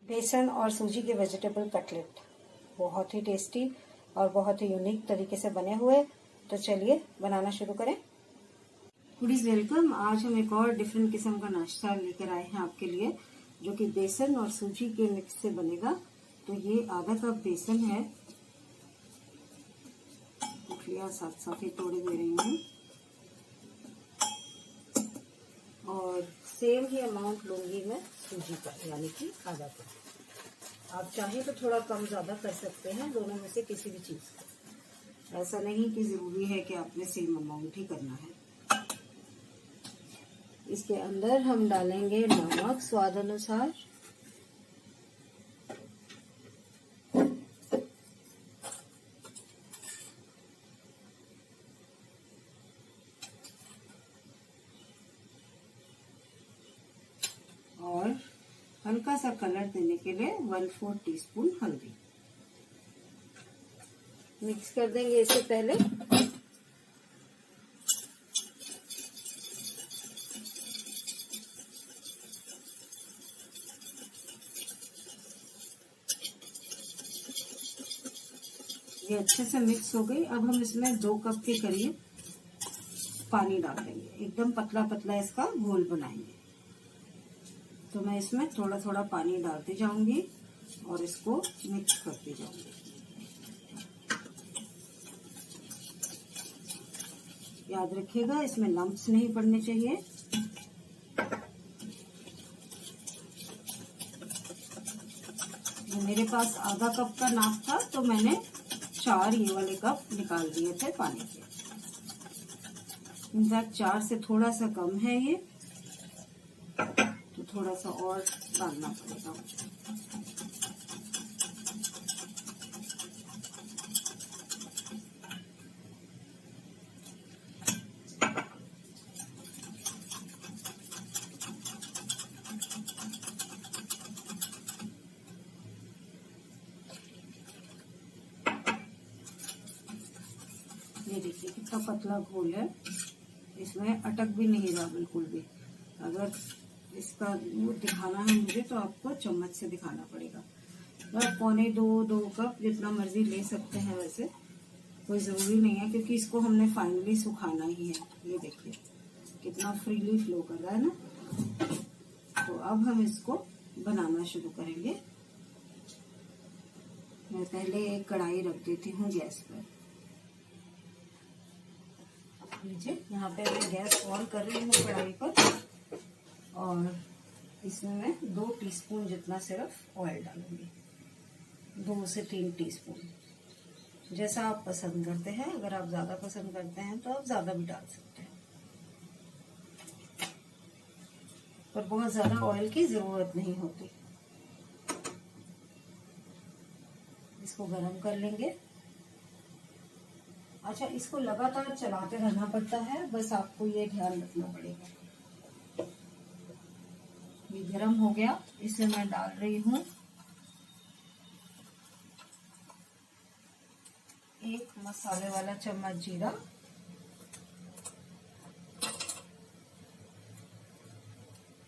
बेसन और सूजी के वेजिटेबल कटलेट बहुत ही टेस्टी और बहुत ही यूनिक तरीके से बने हुए। तो चलिए बनाना शुरू करें। Foodies welcome. आज हम एक और डिफरेंट किस्म का नाश्ता लेकर आए हैं आपके लिए, जो कि बेसन और सूजी के मिक्स से बनेगा। तो ये आधा कप बेसन है, गुठलियां साथ साथ ही तोड़े दे रही हूँ, और सेम ही अमाउंट लूंगी मैं सूजी का, यानी कि आधा कप। आप चाहें तो थोड़ा कम ज्यादा कर सकते हैं, दोनों में से किसी भी चीज का। ऐसा नहीं कि जरूरी है कि आपने सेम अमाउंट ही करना है। इसके अंदर हम डालेंगे नमक स्वाद अनुसार, और हल्का सा कलर देने के लिए 1/4 टीस्पून हल्दी मिक्स कर देंगे। इससे पहले ये अच्छे से मिक्स हो गई। अब हम इसमें 2 कप के करीब पानी डाल देंगे। एकदम पतला पतला इसका घोल बनाएंगे। तो मैं इसमें थोड़ा थोड़ा पानी डालती जाऊंगी और इसको मिक्स करती जाऊंगी। याद रखिएगा, इसमें लम्प्स नहीं पड़ने चाहिए। मेरे पास आधा कप का नाप था, तो मैंने 4 ये वाले कप निकाल दिए थे पानी के। इनफैक्ट 4 से थोड़ा सा कम है ये, तो थोड़ा सा और डालना पड़ेगा मुझे। ये देखिए कितना पतला घोल है, इसमें अटक भी नहीं रहा बिल्कुल भी। अगर इसका वो दिखाना है मुझे, तो आपको चम्मच से दिखाना पड़ेगा। तो आप 1.25-2 कप जितना मर्जी ले सकते हैं, वैसे कोई जरूरी नहीं है, क्योंकि इसको हमने फाइनली सुखाना ही है। ये देखिए कितना फ्रीली फ्लो कर रहा है ना। तो अब हम इसको बनाना शुरू करेंगे। मैं पहले एक कढ़ाई रख देती हूँ गैस पर। लीजिए, यहाँ पे मैं गैस ऑन कर रही हूँ कढ़ाई पर, और इसमें मैं 2 टीस्पून जितना सिर्फ ऑयल डालूंगी। 2 से 3 टीस्पून, जैसा आप पसंद करते हैं। अगर आप ज्यादा पसंद करते हैं तो आप ज्यादा भी डाल सकते हैं, पर बहुत ज्यादा ऑयल की जरूरत नहीं होती। इसको गरम कर लेंगे। अच्छा, इसको लगातार चलाते रहना पड़ता है, बस आपको ये ध्यान रखना पड़ेगा। ये गरम हो गया। इसमें मैं डाल रही हूँ 1 मसाले वाला चम्मच जीरा,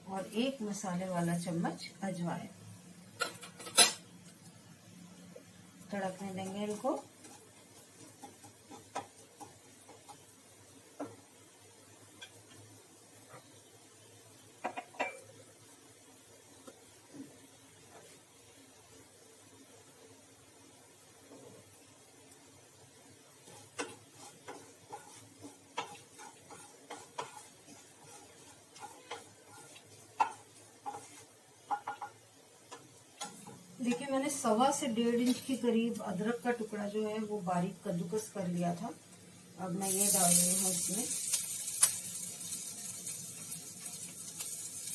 और 1 मसाले वाला चम्मच अजवाइन। तड़कने देंगे इनको। देखिए, मैंने 1.25 से 1.5 इंच के करीब अदरक का टुकड़ा जो है वो बारीक कद्दूकस कर लिया था। अब मैं ये डाल रही हूँ इसमें।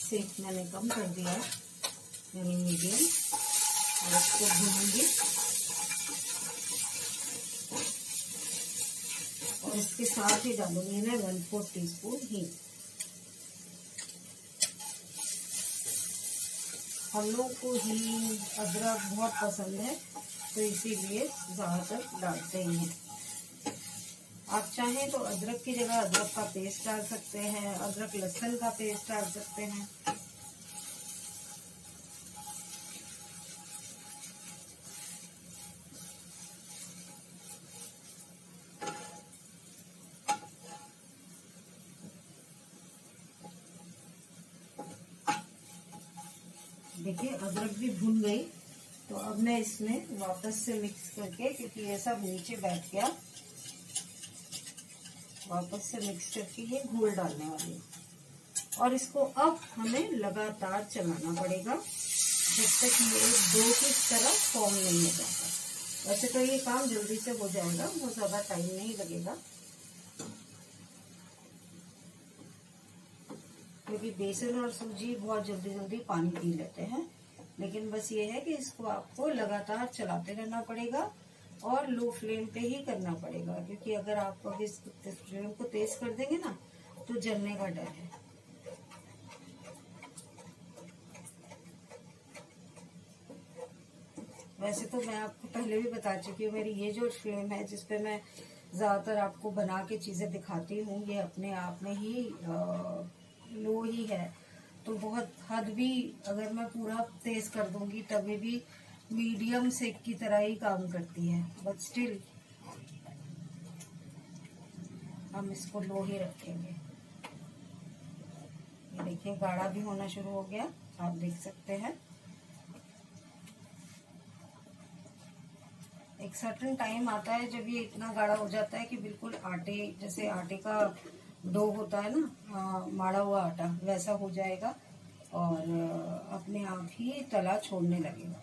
सेक मैंने कम कर दिया, यानी मीडियम, और इसको भूनूंगी। और इसके साथ ही डालूंगी मैं 1/4 टीस्पून हींग। हम लोग को हींग अदरक बहुत पसंद है, तो इसीलिए ज्यादातर डालते ही हैं। आप चाहें तो अदरक की जगह अदरक का पेस्ट डाल सकते हैं, अदरक लहसुन का पेस्ट डाल सकते हैं। देखिए अदरक भी भुन गई। तो अब मैं इसमें वापस से मिक्स करके, क्योंकि ये सब नीचे बैठ गया, वापस से मिक्स करके ये घोल डालने वाली हूँ। और इसको अब हमें लगातार चलाना पड़ेगा जब तक ये डो की तरह फॉर्म नहीं हो जाता। वैसे तो ये काम जल्दी से हो जाएगा, बहुत ज्यादा टाइम नहीं लगेगा, क्योंकि बेसन और सूजी बहुत जल्दी जल्दी पानी पी लेते हैं। लेकिन बस ये है कि इसको आपको लगातार चलाते रहना पड़ेगा और लो फ्लेम पे ही करना पड़ेगा, क्योंकि अगर आप अभी इस फ्लेम को तेज कर देंगे ना तो जलने का डर है। वैसे तो मैं आपको पहले भी बता चुकी हूँ, मेरी ये जो फ्लेम है जिसपे मैं ज्यादातर आपको बना के चीजें दिखाती हूँ, ये अपने आप में ही लो ही है। तो बहुत हद भी अगर मैं पूरा तेज कर दूंगी तभी भी मीडियम सेक की तरह ही काम करती है, बट स्टिल हम इसको लो ही रखेंगे। ये देखिए गाढ़ा भी होना शुरू हो गया, आप देख सकते हैं। एक सर्टेन टाइम आता है जब ये इतना गाढ़ा हो जाता है कि बिल्कुल आटे जैसे, आटे का डो होता है ना, माड़ा हुआ आटा, वैसा हो जाएगा और अपने आप ही तला छोड़ने लगेगा।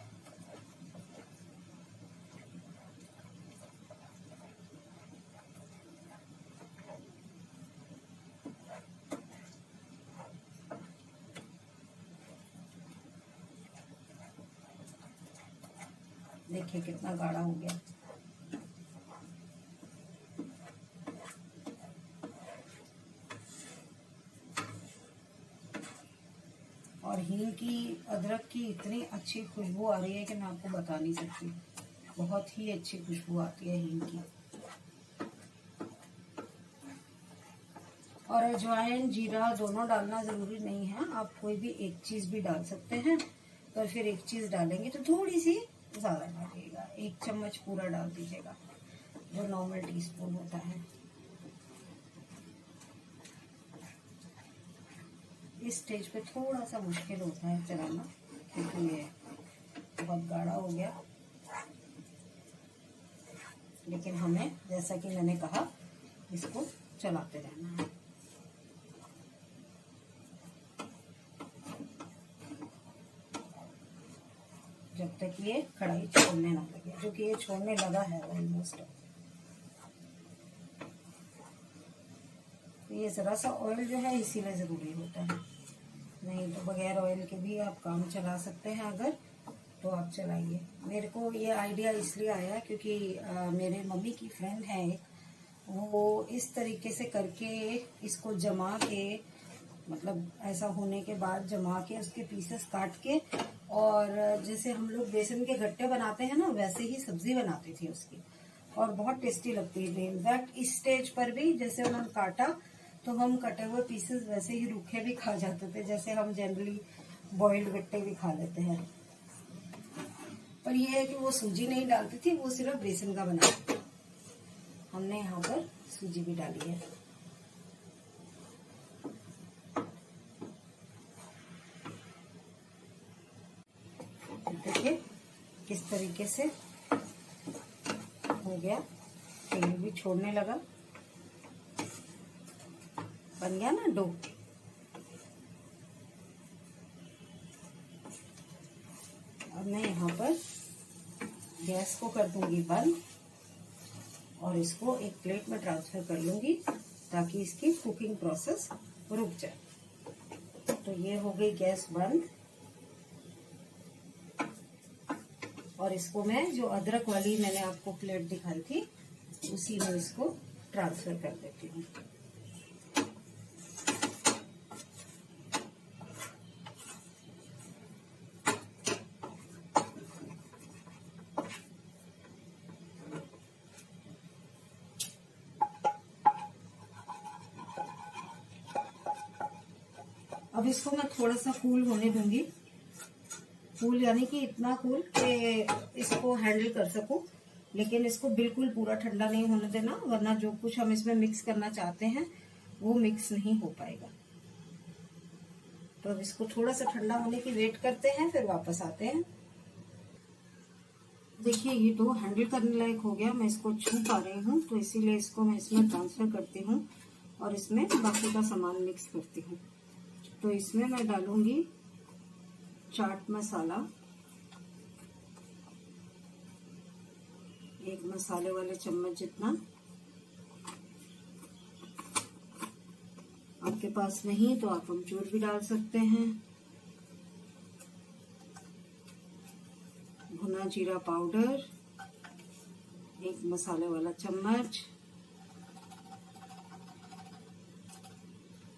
देखिए कितना गाढ़ा हो गया। और हींग की, अदरक की इतनी अच्छी खुशबू आ रही है कि मैं आपको बता नहीं सकती, बहुत ही अच्छी खुशबू आती है हींग की। और अजवाइन, जीरा दोनों डालना जरूरी नहीं है, आप कोई भी एक चीज भी डाल सकते हैं। पर फिर एक चीज डालेंगे तो थोड़ी सी ज्यादा डालिएगा, 1 चम्मच पूरा डाल दीजिएगा, जो नॉर्मल टीस्पून होता है। इस स्टेज पे थोड़ा सा मुश्किल होता है चलाना, क्योंकि ये बहुत गाढ़ा हो गया। लेकिन हमें, जैसा कि मैंने कहा, इसको चलाते रहना है। जब तक ये कढ़ाई छोड़ने ना लगे, क्योंकि ये छोड़ने लगा है ऑलमोस्ट। ये जरा सा ऑयल जो है इसीलिए जरूरी होता है, नहीं तो बगैर ऑयल के भी आप काम चला सकते हैं। अगर तो आप चलाइए। मेरे को ये आइडिया इसलिए आया क्योंकि मेरे मम्मी की फ्रेंड है एक, वो इस तरीके से करके इसको जमा के, मतलब ऐसा होने के बाद जमा के उसके पीसेस काट के, और जैसे हम लोग बेसन के गट्टे बनाते हैं ना, वैसे ही सब्जी बनाती थी उसकी, और बहुत टेस्टी लगती थी। इनफैक्ट इस स्टेज पर भी जैसे उन्होंने काटा तो हम कटे हुए पीसेस वैसे ही रूखे भी खा जाते थे, जैसे हम जनरली बॉइल्ड गट्टे भी खा लेते हैं। पर यह है कि वो सूजी नहीं डालती थी, वो सिर्फ बेसन का बनाती थी। हमने यहाँ पर सूजी भी डाली है। देखिए किस तरीके से हो गया, तेल भी छोड़ने लगा, बन गया ना डो। अब मैं यहाँ पर गैस को कर दूंगी बंद और इसको एक प्लेट में ट्रांसफर कर लूंगी ताकि इसकी कुकिंग प्रोसेस रुक जाए। तो ये हो गई गैस बंद, और इसको मैं जो अदरक वाली मैंने आपको प्लेट दिखाई थी उसी में इसको ट्रांसफर कर देती हूँ। अब इसको मैं थोड़ा सा कूल होने दूंगी, कूल यानी कि इतना कूल कि इसको हैंडल कर सकूं, लेकिन इसको बिल्कुल पूरा ठंडा नहीं होने देना, वरना जो कुछ हम इसमें मिक्स करना चाहते हैं वो मिक्स नहीं हो पाएगा। तो अब इसको थोड़ा सा ठंडा होने की वेट करते हैं, फिर वापस आते हैं। देखिए ये डो हैंडल करने लायक हो गया, मैं इसको छू पा रही हूँ, तो इसीलिए इसको मैं इसमें ट्रांसफर करती हूँ और इसमें बाकी का सामान मिक्स करती हूँ। तो इसमें मैं डालूंगी चाट मसाला, एक मसाले वाले चम्मच जितना। आपके पास नहीं तो आप अमचूर भी डाल सकते हैं। भुना जीरा पाउडर, एक मसाले वाला चम्मच।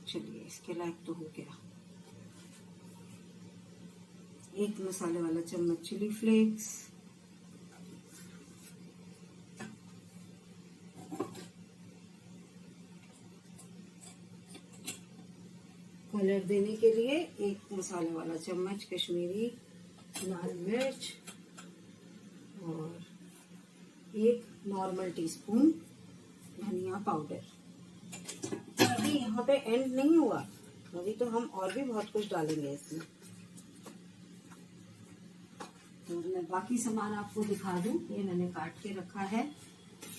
चलिए इसके लायक तो हो गया। एक मसाले वाला चम्मच चिली फ्लेक्स, कलर देने के लिए एक मसाले वाला चम्मच कश्मीरी लाल मिर्च और एक नॉर्मल टीस्पून धनिया पाउडर। अभी यहाँ पे एंड नहीं हुआ, अभी तो हम और भी बहुत कुछ डालेंगे इसमें। तो मैं बाकी सामान आपको दिखा दूं। ये मैंने काट के रखा है,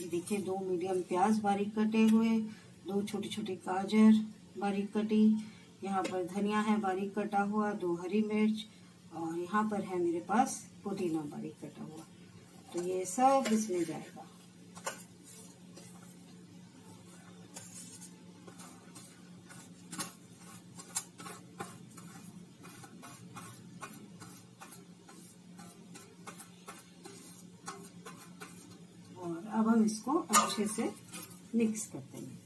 देखिए 2 मीडियम प्याज बारीक कटे हुए, 2 छोटी छोटी गाजर बारीक कटी, यहाँ पर धनिया है बारीक कटा हुआ, 2 हरी मिर्च और यहाँ पर है मेरे पास पुदीना बारीक कटा हुआ। तो ये सब इसमें जाएगा। और अब हम इसको अच्छे से मिक्स करते हैं।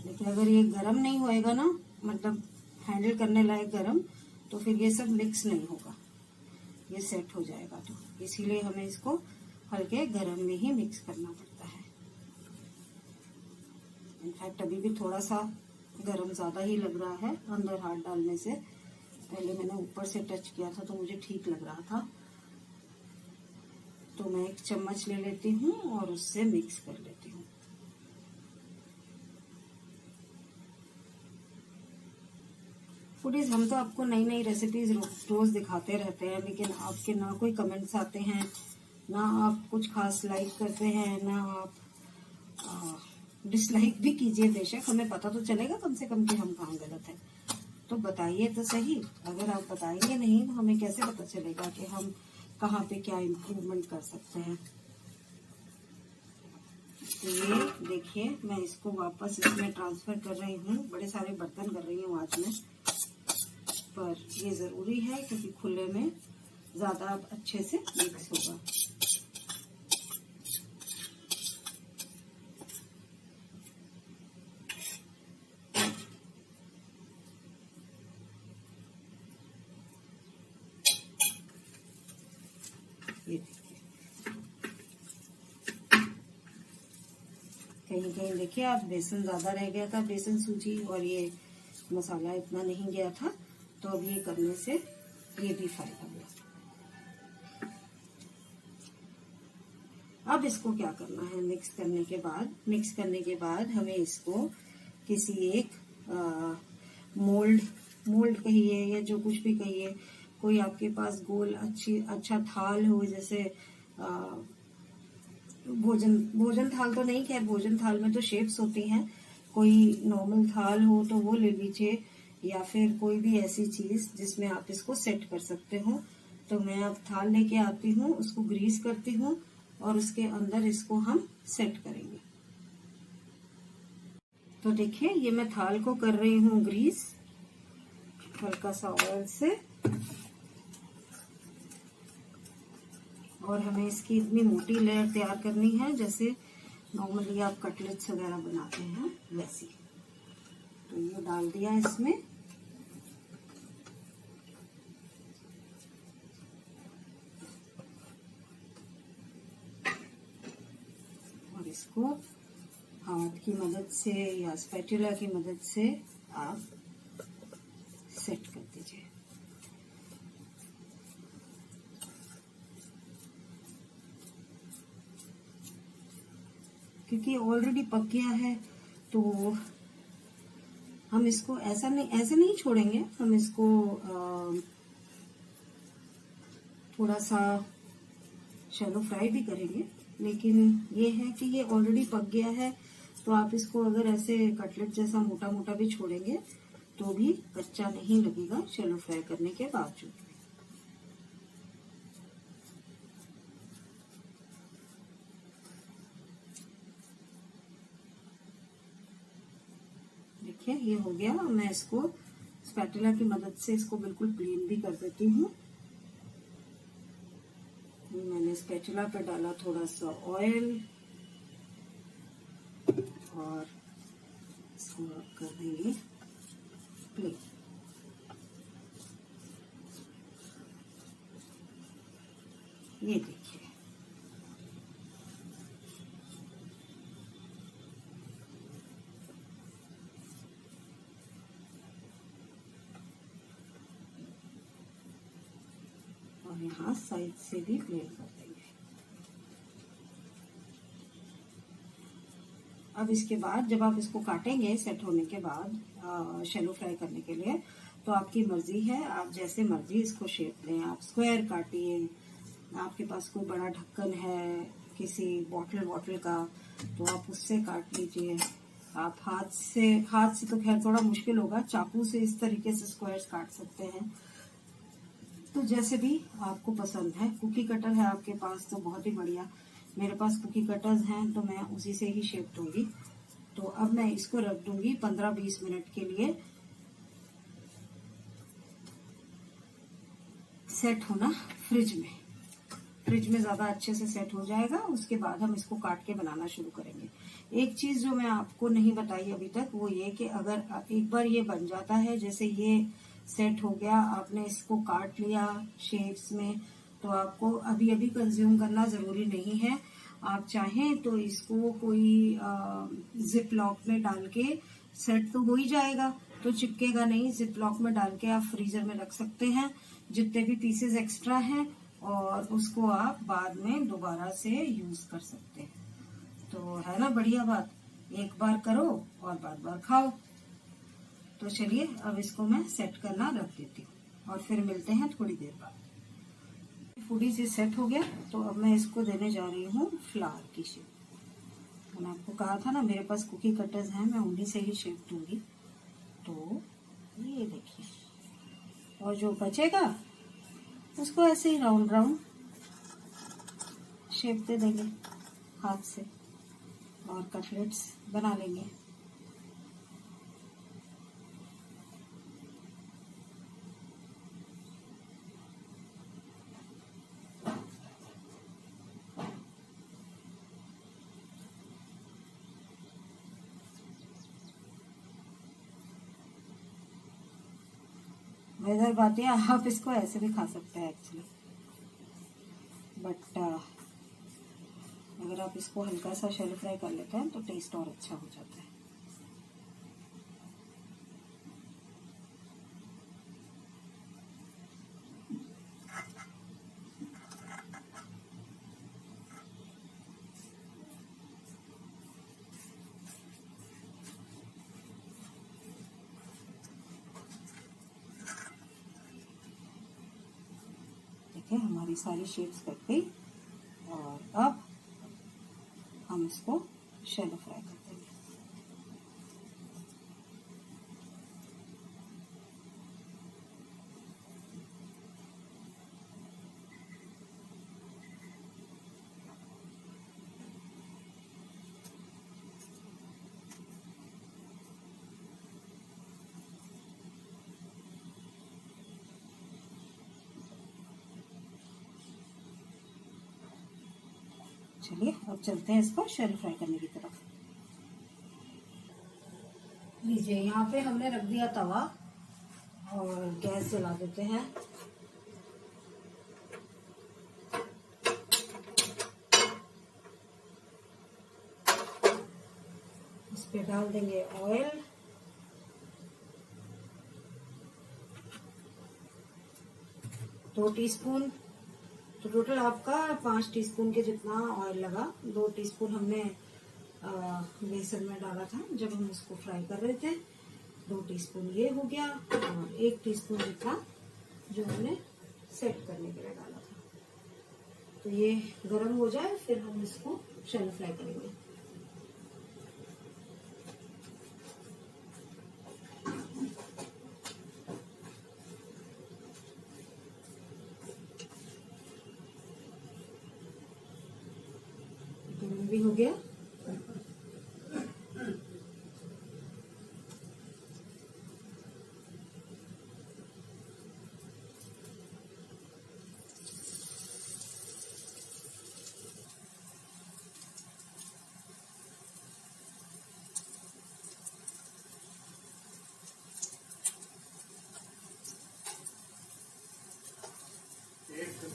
लेकिन अगर ये गरम नहीं होएगा ना, मतलब हैंडल करने लायक गरम, तो फिर ये सब मिक्स नहीं होगा, ये सेट हो जाएगा। तो इसीलिए हमें इसको हल्के गरम में ही मिक्स करना पड़ता है। इनफैक्ट अभी भी थोड़ा सा गरम ज्यादा ही लग रहा है अंदर हाथ डालने से। पहले मैंने ऊपर से टच किया था तो मुझे ठीक लग रहा था। तो मैं एक चम्मच ले लेती हूँ और उससे मिक्स कर लेती हूँ। फूडीज, हम तो आपको नई नई रेसिपीज रोज दिखाते रहते हैं, लेकिन आपके ना कोई कमेंट्स आते हैं, ना आप कुछ खास लाइक करते हैं, ना आप डिसलाइक भी कीजिए। बेशक हमें पता तो चलेगा कम से कम कि हम कहाँ गलत हैं। तो बताइए तो सही। अगर आप बताएंगे नहीं तो हमें कैसे पता चलेगा कि हम कहाँ पे क्या इम्प्रूवमेंट कर सकते हैं। तो ये देखिए मैं इसको वापस इसमें ट्रांसफर कर रही हूँ। बड़े सारे बर्तन कर रही हूँ आज मैं, पर ये जरूरी है क्योंकि खुले में ज्यादा अच्छे से मिक्स होगा। ये देखिए, कहीं कहीं देखिए आप बेसन ज्यादा रह गया था, बेसन सूजी, और ये मसाला इतना नहीं गया था। तो अब ये करने से ये भी फायदा हुआ। अब इसको क्या करना है, मिक्स करने के बाद हमें इसको किसी एक मोल्ड कहिए या जो कुछ भी कहिए, कोई आपके पास गोल अच्छा थाल हो, जैसे भोजन थाल तो नहीं, खैर भोजन थाल में तो शेप्स होती हैं, कोई नॉर्मल थाल हो तो वो ले लीजिए, या फिर कोई भी ऐसी चीज जिसमें आप इसको सेट कर सकते हो। तो मैं अब थाल लेके आती हूँ, उसको ग्रीस करती हूँ और उसके अंदर इसको हम सेट करेंगे। तो देखिए ये मैं थाल को कर रही हूँ ग्रीस हल्का सा ऑयल से, और हमें इसकी इतनी मोटी लेयर तैयार करनी है जैसे नॉर्मली आप कटलेट्स वगैरह बनाते हैं वैसी। तो ये डाल दिया इसमें, और इसको हाथ की मदद से या स्पैचुला की मदद से आप सेट कर दीजिए। क्योंकि ऑलरेडी पक गया है तो हम इसको ऐसे नहीं छोड़ेंगे, हम इसको थोड़ा सा शैलो फ्राई भी करेंगे। लेकिन ये है कि ये ऑलरेडी पक गया है, तो आप इसको अगर ऐसे कटलेट जैसा मोटा मोटा भी छोड़ेंगे तो भी कच्चा नहीं लगेगा शैलो फ्राई करने के बावजूद। देखिए ये हो गया। मैं इसको स्पैटुला की मदद से इसको बिल्कुल प्लेन भी कर देती हूँ। मैंने स्पैचुला पे डाला थोड़ा सा ऑयल और इसको कर देंगे प्लेन। ये देखिए और यहाँ साइड से भी प्लेन कर देंगे। अब इसके बाद जब आप इसको काटेंगे सेट होने के बाद शैलो फ्राई करने के लिए, तो आपकी मर्जी है, आप जैसे मर्जी इसको शेप दें। आप स्क्वायर काटिए, आपके पास कोई बड़ा ढक्कन है किसी बॉटल का तो आप उससे काट लीजिए। आप हाथ से तो खैर थोड़ा मुश्किल होगा, चाकू से इस तरीके से स्क्वायर्स काट सकते हैं। तो जैसे भी आपको पसंद है। कुकी कटर है आपके पास तो बहुत ही बढ़िया। मेरे पास कुकी कटर्स हैं तो मैं उसी से ही शेप दूंगी। तो अब मैं इसको रख दूंगी 15-20 मिनट के लिए सेट होना फ्रिज में। फ्रिज में ज्यादा अच्छे से सेट हो जाएगा। उसके बाद हम इसको काट के बनाना शुरू करेंगे। एक चीज जो मैं आपको नहीं बताई अभी तक वो ये कि अगर एक बार ये बन जाता है, जैसे ये सेट हो गया, आपने इसको काट लिया शेप्स में, तो आपको अभी अभी कंज्यूम करना जरूरी नहीं है। आप चाहें तो इसको कोई जिप लॉक में डाल के, सेट तो हो ही जाएगा तो चिपकेगा नहीं, जिप लॉक में डाल के आप फ्रीजर में रख सकते हैं जितने भी पीसेस एक्स्ट्रा हैं, और उसको आप बाद में दोबारा से यूज कर सकते हैं। तो है ना बढ़िया बात, एक बार करो और बार बार खाओ। तो चलिए अब इसको मैं सेट करना रख देती हूँ और फिर मिलते हैं थोड़ी देर बाद। फूडी से सेट हो गया, तो अब मैं इसको देने जा रही हूँ फ्लावर की शेप। मैंने आपको कहा था ना मेरे पास कुकी कटर्स हैं, मैं उन्हीं से ही शेप दूंगी। तो ये देखिए, और जो बचेगा उसको ऐसे ही राउंड राउंड शेप दे देंगे हाथ से और कटलेट्स बना लेंगे। वेदर बात है, आप इसको ऐसे भी खा सकते हैं एक्चुअली, बट अगर आप इसको हल्का सा शैलो फ्राई कर लेते हैं तो टेस्ट और अच्छा हो जाता है। देखिए हमारी सारी शेप्स कट गई और अब हम इसको शैलो फ्राई कर देंगे। चलिए अब चलते हैं इसको शैलो फ्राई करने की तरफ। लीजिए यहाँ पे हमने रख दिया तवा और गैस जला देते हैं। इस पे डाल देंगे ऑयल, दो टीस्पून। तो टोटल आपका 5 टीस्पून के जितना ऑयल लगा। 2 टीस्पून हमने बेसन में डाला था जब हम उसको फ्राई कर रहे थे। 2 टीस्पून ये हो गया और 1 टीस्पून जितना जो हमने सेट करने के लिए डाला था। तो ये गरम हो जाए फिर हम इसको शैलो फ्राई करेंगे। गरम भी हो गया।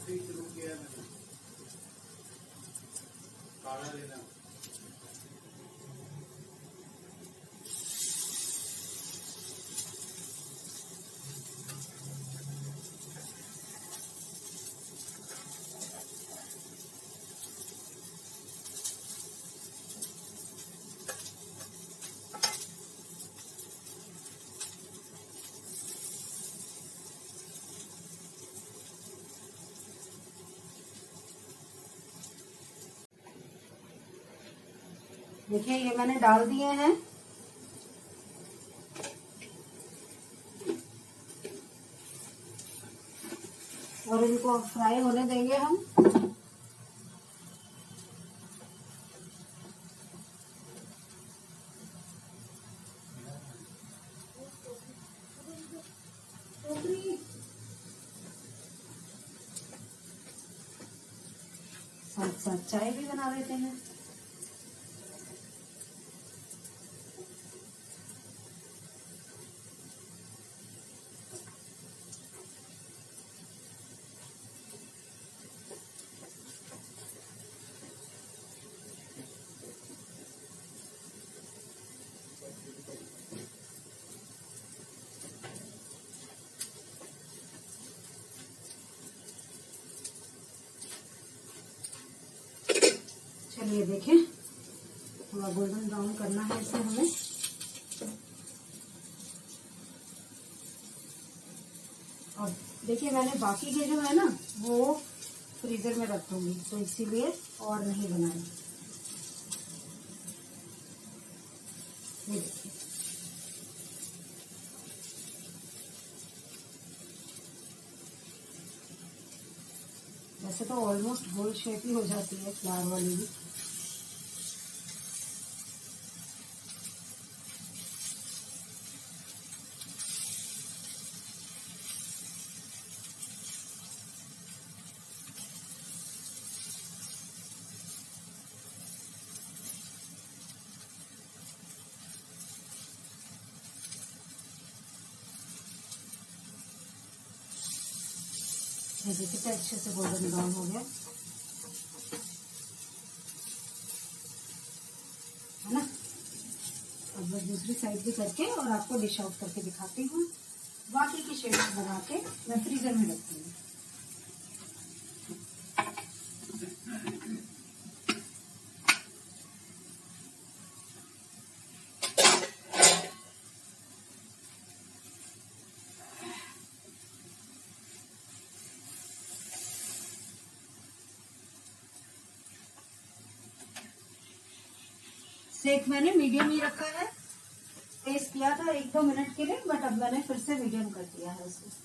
शुरू किया मैंने काला लेना। देखिए ये मैंने डाल दिए हैं। और इनको फ्राई होने देंगे हम। साथ साथ चाय भी बना लेते हैं। चलिए देखें, थोड़ा गोल्डन ब्राउन करना है इसे हमें। और देखिए मैंने बाकी के जो है ना वो फ्रीजर में रखूंगी, तो इसीलिए और नहीं बनाए। ये देखिए वैसे तो ऑलमोस्ट गोल शेप ही हो जाती है फ्लावर वाली भी। देखिए अच्छे से गोल्डन ब्राउन हो गया है ना। अब मैं दूसरी साइड भी करके और आपको डिश आउट करके दिखाती हूँ। बाकी की शेप्स बना के मैं फ्रीजर में रखती हूँ। सेक मैंने मीडियम ही रखा है। टेस्ट किया था 1-2 मिनट के लिए, बट अब मैंने फिर से मीडियम कर दिया है इसे।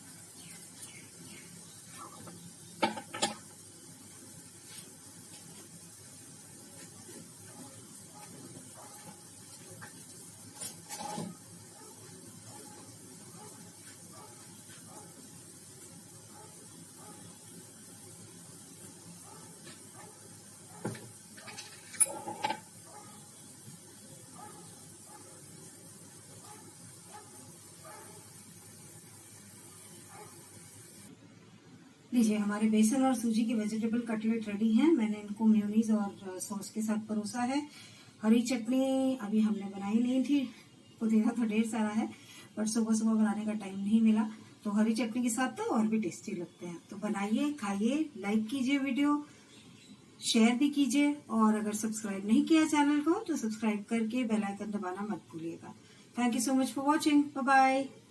लीजिए हमारे बेसन और सूजी की वेजिटेबल कटलेट रेडी हैं। मैंने इनको मेयोनीज और सॉस के साथ परोसा है। हरी चटनी अभी हमने बनाई नहीं थी, पुदीना तो ढेर सारा है, बट सुबह सुबह बनाने का टाइम नहीं मिला, तो हरी चटनी के साथ तो और भी टेस्टी लगते हैं। तो बनाइए, खाइए, लाइक कीजिए वीडियो, शेयर भी कीजिए, और अगर सब्सक्राइब नहीं किया चैनल को तो सब्सक्राइब करके बेल आइकन दबाना मत भूलिएगा। Thank you so much for watching. Bye bye.